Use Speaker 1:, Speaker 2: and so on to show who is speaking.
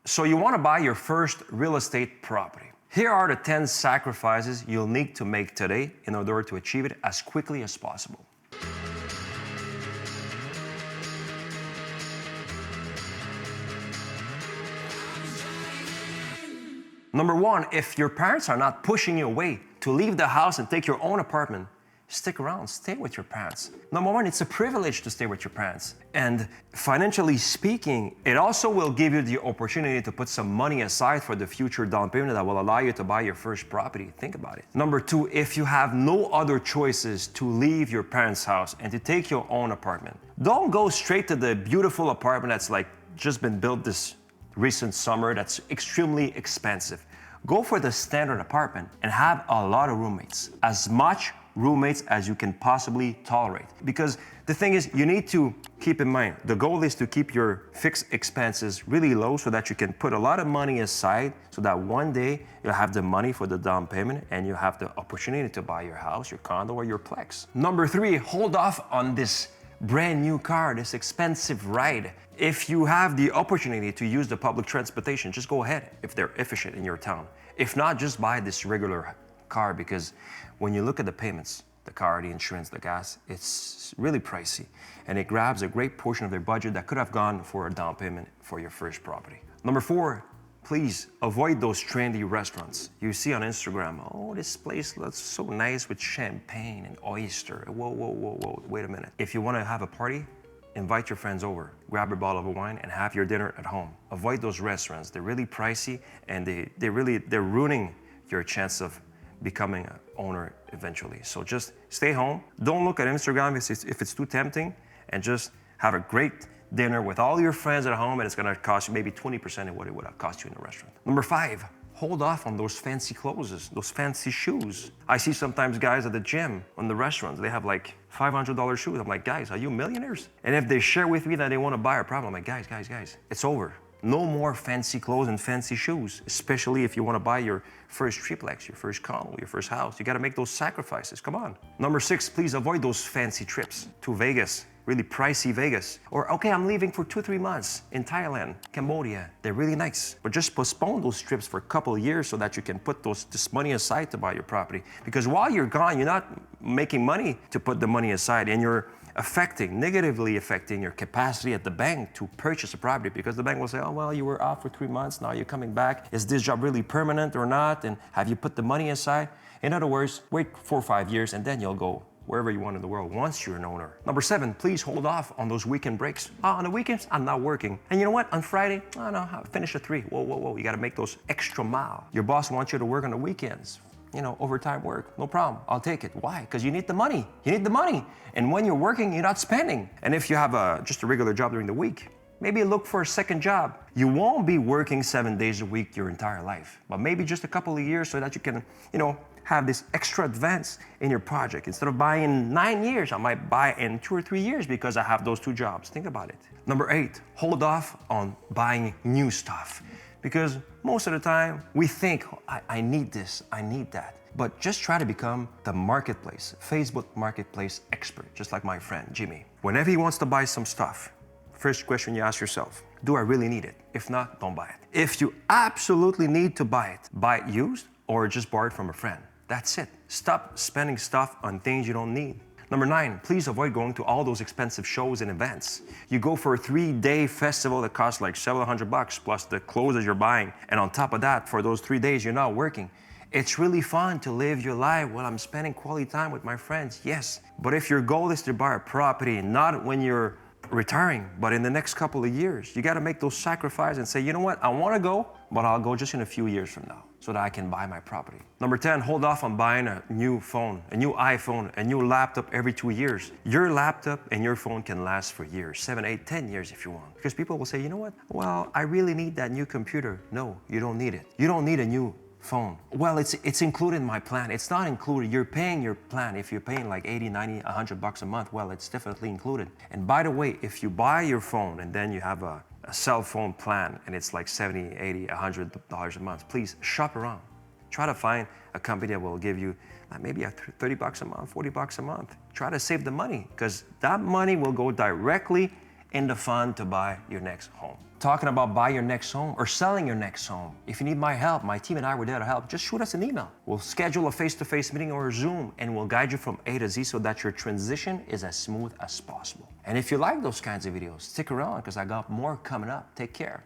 Speaker 1: So you want to buy your first real estate property. Here are the 10 sacrifices you'll need to make today in order to achieve it as quickly as possible. Number one, if your parents are not pushing you away to leave the house and take your own apartment, stick around, stay with your parents. Number one, it's a privilege to stay with your parents. And financially speaking, it also will give you the opportunity to put some money aside for the future down payment that will allow you to buy your first property. Think about it. Number two, if you have no other choices to leave your parents' house and to take your own apartment, don't go straight to the beautiful apartment that's like just been built this recent summer that's extremely expensive. Go for the standard apartment and have a lot of roommates. As much roommates as you can possibly tolerate. Because the thing is, you need to keep in mind, the goal is to keep your fixed expenses really low so that you can put a lot of money aside so that one day you'll have the money for the down payment and you have the opportunity to buy your house, your condo, or your plex. Number three, hold off on this brand new car, this expensive ride. If you have the opportunity to use the public transportation, just go ahead if they're efficient in your town. If not, just buy this regular car, because when you look at the payments, the car, the insurance, the gas, it's really pricey. And it grabs a great portion of their budget that could have gone for a down payment for your first property. Number four, please avoid those trendy restaurants. You see on Instagram, oh, this place looks so nice with champagne and oyster. Whoa, whoa, whoa, whoa, wait a minute. If you want to have a party, invite your friends over, grab a bottle of wine and have your dinner at home. Avoid those restaurants. They're really pricey and they're ruining your chance of becoming an owner eventually. So just stay home. Don't look at Instagram if it's too tempting, and just have a great dinner with all your friends at home, and it's gonna cost you maybe 20% of what it would have cost you in a restaurant. Number five, hold off on those fancy clothes, those fancy shoes. I see sometimes guys at the gym, on the restaurants, they have like $500 shoes. I'm like, guys, are you millionaires? And if they share with me that they want to buy a problem, I'm like, guys, it's over. No more fancy clothes and fancy shoes, especially if you want to buy your first triplex, your first condo, your first house. You got to make those sacrifices. Come on. Number six, please avoid those fancy trips to Vegas, really pricey Vegas. Or, okay, I'm leaving for 2-3 months in Thailand, Cambodia. They're really nice. But just postpone those trips for a couple of years so that you can put this money aside to buy your property. Because while you're gone, you're not making money to put the money aside, and you're negatively affecting your capacity at the bank to purchase a property, because the bank will say, oh, well, you were out for 3 months, now you're coming back. Is this job really permanent or not? And have you put the money aside? In other words, wait 4 or 5 years and then you'll go wherever you want in the world once you're an owner. Number seven, please hold off on those weekend breaks. On the weekends, I'm not working. And you know what? On Friday, oh no, I'll finish at 3. Whoa. You gotta make those extra mile. Your boss wants you to work on the weekends. You know, overtime work, no problem. I'll take it. Why? Because you need the money. You need the money. And when you're working, you're not spending. And if you have just a regular job during the week, maybe look for a second job. You won't be working 7 days a week your entire life, but maybe just a couple of years so that you can, have this extra advance in your project. Instead of buying in 9 years, I might buy in 2 or 3 years because I have those 2 jobs. Think about it. Number 8, hold off on buying new stuff. Because most of the time, we think, I need this, I need that. But just try to become the marketplace, Facebook marketplace expert, just like my friend, Jimmy. Whenever he wants to buy some stuff, first question you ask yourself, do I really need it? If not, don't buy it. If you absolutely need to buy it used or just borrow it from a friend. That's it. Stop spending stuff on things you don't need. Number 9, please avoid going to all those expensive shows and events. You go for a 3-day festival that costs like several $100 plus the clothes that you're buying. And on top of that, for those 3 days, you're not working. It's really fun to live your life while I'm spending quality time with my friends, yes. But if your goal is to buy a property, not when you're retiring, but in the next couple of years, you gotta make those sacrifices and say, you know what, I wanna go, but I'll go just in a few years from now so that I can buy my property. Number 10, hold off on buying a new phone, a new iPhone, a new laptop every 2 years. Your laptop and your phone can last for years, 7, 8, 10 years if you want. Because people will say, you know what, well, I really need that new computer. No, you don't need it. You don't need a new phone. Well, it's included in my plan. It's not included. You're paying your plan. If you're paying like 80, 90, $100 a month, well, it's definitely included. And by the way, if you buy your phone and then you have a cell phone plan and it's like $70, $80, $100 a month, please shop around. Try to find a company that will give you maybe $30 a month, $40 a month. Try to save the money, because that money will go directly in the fund to buy your next home. talking about buying your next home or selling your next home. If you need my help, my team and I were there to help. Just shoot us an email. We'll schedule a face-to-face meeting or a Zoom, and we'll guide you from A to Z so that your transition is as smooth as possible. And if you like those kinds of videos, stick around because I got more coming up. Take care.